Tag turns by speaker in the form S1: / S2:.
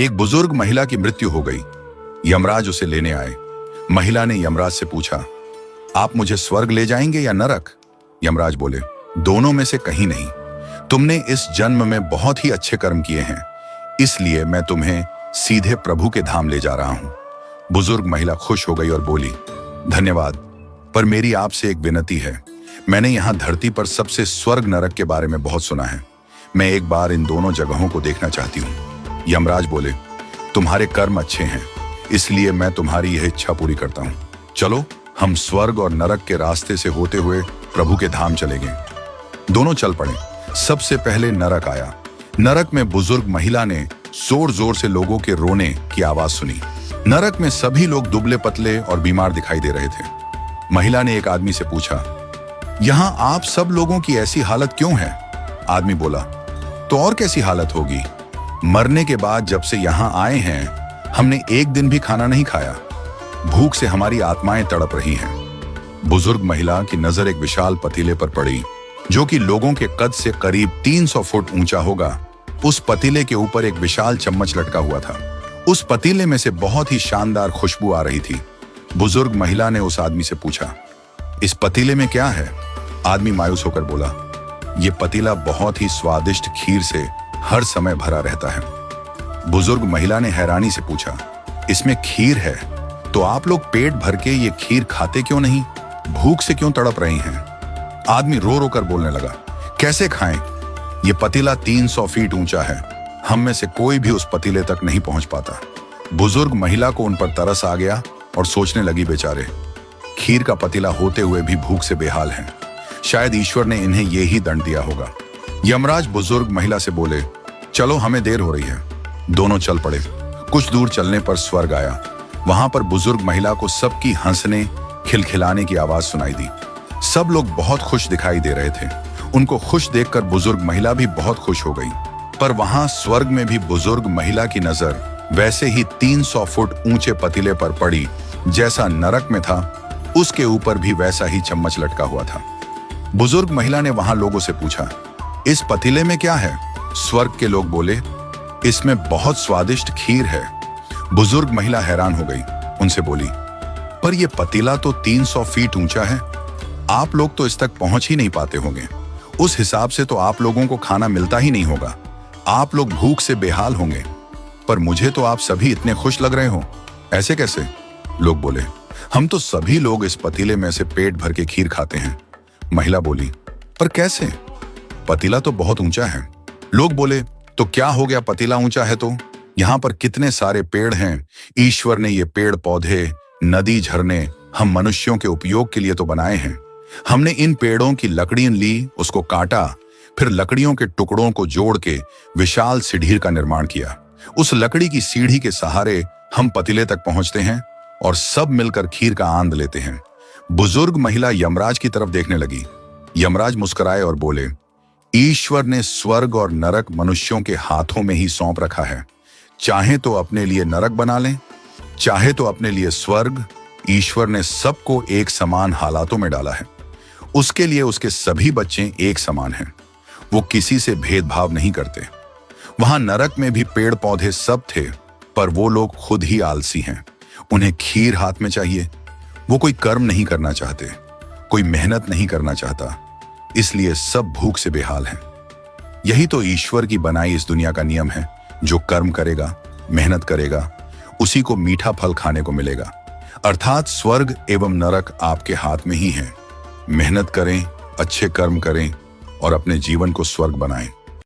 S1: एक बुजुर्ग महिला की मृत्यु हो गई। यमराज उसे लेने आए। महिला ने यमराज से पूछा, आप मुझे स्वर्ग ले जाएंगे या नरक? यमराज बोले, दोनों में से कहीं नहीं। तुमने इस जन्म में बहुत ही अच्छे कर्म किए हैं, इसलिए मैं तुम्हें सीधे प्रभु के धाम ले जा रहा हूं। बुजुर्ग महिला खुश हो गई और बोली, धन्यवाद, पर मेरी आपसे एक विनती है। मैंने यहां धरती पर सबसे स्वर्ग नरक के बारे में बहुत सुना है। मैं एक बार इन दोनों जगहों को देखना चाहती हूं। यमराज बोले, तुम्हारे कर्म अच्छे हैं, इसलिए मैं तुम्हारी यह इच्छा पूरी करता हूं। चलो, हम स्वर्ग और नरक के रास्ते से होते हुए प्रभु के धाम चले गए। दोनों चल पड़े। सबसे पहले नरक आया। नरक में बुजुर्ग महिला ने जोर जोर से लोगों के रोने की आवाज सुनी। नरक में सभी लोग दुबले पतले और बीमार दिखाई दे रहे थे। महिला ने एक आदमी से पूछा, यहां आप सब लोगों की ऐसी हालत क्यों है? आदमी बोला, तो और कैसी हालत होगी? मरने के बाद जब से यहां आए हैं, हमने एक दिन भी खाना नहीं खाया। भूख से हमारी आत्माएं तड़प रही हैं। बुजुर्ग महिला की नजर एक विशाल पतीले पर पड़ी, जो कि लोगों के कद से करीब 300 फुट ऊंचा होगा। उस पतीले के ऊपर एक विशाल चम्मच लटका हुआ था। उस पतीले में से बहुत ही शानदार खुशबू आ रही थी। बुजुर्ग महिला ने उस आदमी से पूछा, इस पतीले में क्या है? आदमी मायूस होकर बोला, यह पतीला बहुत ही स्वादिष्ट खीर से हर समय भरा रहता है। बुजुर्ग महिला ने हैरानी से पूछा, इसमें खीर है, तो आप लोग पेट भर के ये खीर खाते क्यों नहीं? भूख से क्यों तड़प रही हैं? आदमी रो रो कर बोलने लगा, कैसे खाएं? ये पतीला 300 फीट ऊंचा है। हम में से कोई भी उस पतीले तक नहीं पहुंच पाता। बुजुर्ग महिला को उन पर तरस आ गया और सोचने लगी, बेचारे खीर का पतीला होते हुए भी भूख से बेहाल हैं। शायद ईश्वर ने इन्हें यही दंड दिया होगा। यमराज बुजुर्ग महिला से बोले, चलो, हमें देर हो रही है। दोनों चल पड़े। कुछ दूर चलने पर स्वर्ग आया। वहां पर बुजुर्ग महिला को सबकी हंसने खिलखिलाने की आवाज सुनाई दी। सब लोग बहुत खुश दिखाई दे रहे थे। उनको खुश देखकर बुजुर्ग महिला भी बहुत खुश हो गई। पर वहां स्वर्ग में भी बुजुर्ग महिला की नजर वैसे ही 300 फुट ऊंचे पतीले पर पड़ी जैसा नरक में था। उसके ऊपर भी वैसा ही चम्मच लटका हुआ था। बुजुर्ग महिला ने वहां लोगों से पूछा, इस पतीले में क्या है? स्वर्ग के लोग बोले, इसमें बहुत स्वादिष्ट खीर है। बुजुर्ग महिला हैरान हो गई। उनसे बोली, पर यह पतीला तो 300 फीट ऊंचा है। आप लोग तो इस तक पहुंच ही नहीं पाते होंगे। उस हिसाब से तो आप लोगों को खाना मिलता ही नहीं होगा। आप लोग भूख से बेहाल होंगे। पर मुझे तो आप सभी इतने खुश लग रहे हो, ऐसे कैसे? लोग बोले, हम तो सभी लोग इस पतीले में से पेट भर के खीर खाते हैं। महिला बोली, पर कैसे? पतीला तो बहुत ऊंचा है। लोग बोले, तो क्या हो गया, पतीला ऊंचा है तो? यहाँ पर कितने सारे पेड़ हैं। ईश्वर ने ये पेड़ पौधे, नदी, झरने हम मनुष्यों के उपयोग के लिए तो बनाए हैं। हमने इन पेड़ों की लकड़ियां ली, उसको काटा, फिर लकड़ियों के टुकड़ों को जोड़ के विशाल सीढ़ी का निर्माण किया। उस लकड़ी की सीढ़ी के सहारे हम पतीले तक पहुंचते हैं और सब मिलकर खीर का आनंद लेते हैं। बुजुर्ग महिला यमराज की तरफ देखने लगी। यमराज मुस्कुराए और बोले, ईश्वर ने स्वर्ग और नरक मनुष्यों के हाथों में ही सौंप रखा है। चाहे तो अपने लिए नरक बना लें, चाहे तो अपने लिए स्वर्ग। ईश्वर ने सबको एक समान हालातों में डाला है। उसके लिए उसके सभी बच्चे एक समान हैं। वो किसी से भेदभाव नहीं करते। वहां नरक में भी पेड़ पौधे सब थे, पर वो लोग खुद ही आलसी हैं। उन्हें खीर हाथ में चाहिए। वो कोई कर्म नहीं करना चाहते, कोई मेहनत नहीं करना चाहता, इसलिए सब भूख से बेहाल हैं। यही तो ईश्वर की बनाई इस दुनिया का नियम है। जो कर्म करेगा, मेहनत करेगा, उसी को मीठा फल खाने को मिलेगा। अर्थात स्वर्ग एवं नरक आपके हाथ में ही है। मेहनत करें, अच्छे कर्म करें और अपने जीवन को स्वर्ग बनाएं।